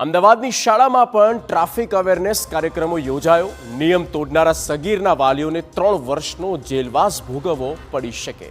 અમદાવાદની શાળામાં પણ ટ્રાફિક અવેરનેસ કાર્યક્રમો યોજાયો। નિયમ તોડનારા સગીરના વાલીઓને 3 વર્ષનો જેલવાસ ભોગવવો પડી શકે।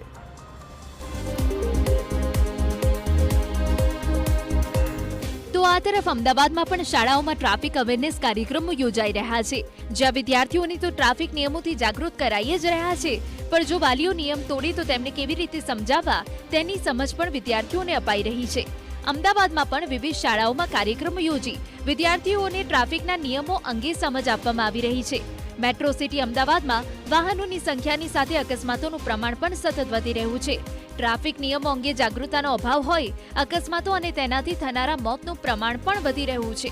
તો આ તરફ અમદાવાદમાં પણ શાળાઓમાં ટ્રાફિક અવેરનેસ કાર્યક્રમો યોજાઈ રહ્યા છે, જ્યાં વિદ્યાર્થીઓને તો ટ્રાફિક નિયમોથી જાગૃત કરાઈ જ રહ્યા છે, પણ જો વાલીઓ નિયમ તોડે તો તેમને કેવી રીતે સમજાવવા તેની સમજ પણ વિદ્યાર્થીઓને અપાઈ રહી છે। અમદાવાદમાં પણ વિવિધ શાળાઓમાં કાર્યક્રમો યોજી વિદ્યાર્થીઓને ટ્રાફિકના નિયમો અંગે સમજ આપવામાં આવી રહી છે। મેટ્રો સિટી અમદાવાદમાં વાહનોની સંખ્યાની સાથે અકસ્માતોનું પ્રમાણ પણ સતત વધી રહ્યું છે। ટ્રાફિક નિયમો અંગે જાગૃતતાનો અભાવ હોય, અકસ્માતો અને તેનાથી થનારા મોતનું પ્રમાણ પણ વધી રહ્યું છે।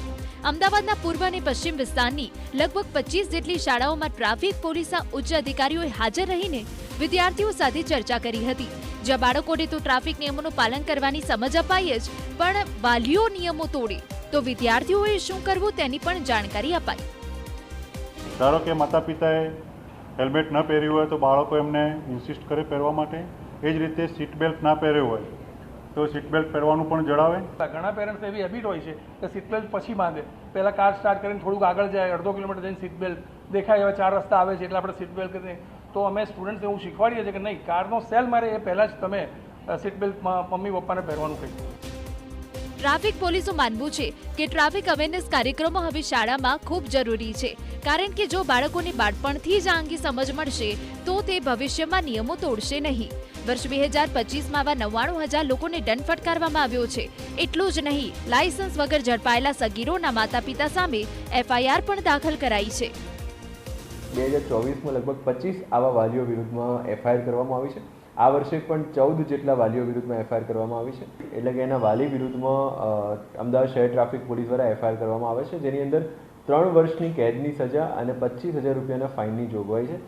અમદાવાદના પૂર્વ અને પશ્ચિમ વિસ્તારની લગભગ 25 જેટલી શાળાઓમાં ટ્રાફિક પોલીસના ઉચ્ચ અધિકારીઓએ હાજર રહીને વિદ્યાર્થીઓ સાથે ચર્ચા કરી હતી, જ્યાં બાળકોને તો ટ્રાફિક નિયમોનું પાલન કરવાની સમજ અપાઈ જ, પણ વાલીઓ નિયમો તોડે તો વિદ્યાર્થીઓએ શું કરવું તેની પણ જાણકારી અપાઈ। ધારો કે માતા પિતાએ હેલ્મેટ ન પહેર્યું હોય તો બાળકો એમને ઇન્સિસ્ટ કરે પહેરવા માટે, એ જ રીતે સીટ બેલ્ટ ના પહેર્યો હોય તો સીટ બેલ્ટ પહેરવાનું પણ જણાવે। ઘણા પેરેન્ટ્સ એવી હેબિટ હોય છે કે સીટ બેલ્ટ પછી બાંધે, પહેલાં કાર સ્ટાર્ટ કરીને થોડુંક આગળ જાય, અડધો કિલોમીટર જઈને સીટ બેલ્ટ દેખાય, હવે 4 રસ્તા આવે છે એટલે આપણે સીટ બેલ્ટ કરીને, તો અમે સ્ટુડન્ટ્સ એવું શીખવાડીએ છીએ કે નહીં, કારનો સેલ મારે એ પહેલાં જ તમે સીટ બેલ્ટ મમ્મી પપ્પાને પહેરવાનું કહીએ। ટ્રાફિક પોલીસનું માનવું છે કે ટ્રાફિક અવેરનેસ કાર્યક્રમો હવે શાળામાં ખૂબ જરૂરી છે, કારણ કે જો બાળકોને બાળપણથી જ આ અંગે સમજ મળશે તો તે ભવિષ્યમાં નિયમો તોડશે નહીં। વર્ષ 2025માં આવા 99,000 લોકોને દંડ ફટકારવામાં આવ્યો છે। એટલું જ નહીં, લાયસન્સ વગર ઝડપાયેલા સગીરોના માતા પિતા સામે FIR પણ દાખલ કરાઈ છે। 2024માં લગભગ 25 આવા વાલીઓ વિરુદ્ધમાં FIR કરવામાં આવી છે। આ વર્ષે પણ 14 જેટલા વાલીઓ વિરુદ્ધમાં FIR કરવામાં આવી છે, એટલે કે એના વાલી વિરુદ્ધમાં અમદાવાદ શહેર ટ્રાફિક પોલીસ દ્વારા FIR કરવામાં આવે છે, જેની અંદર 3 વર્ષની કેદની સજા અને 25,000 રૂપિયાના ફાઇનની જોગવાઈ છે।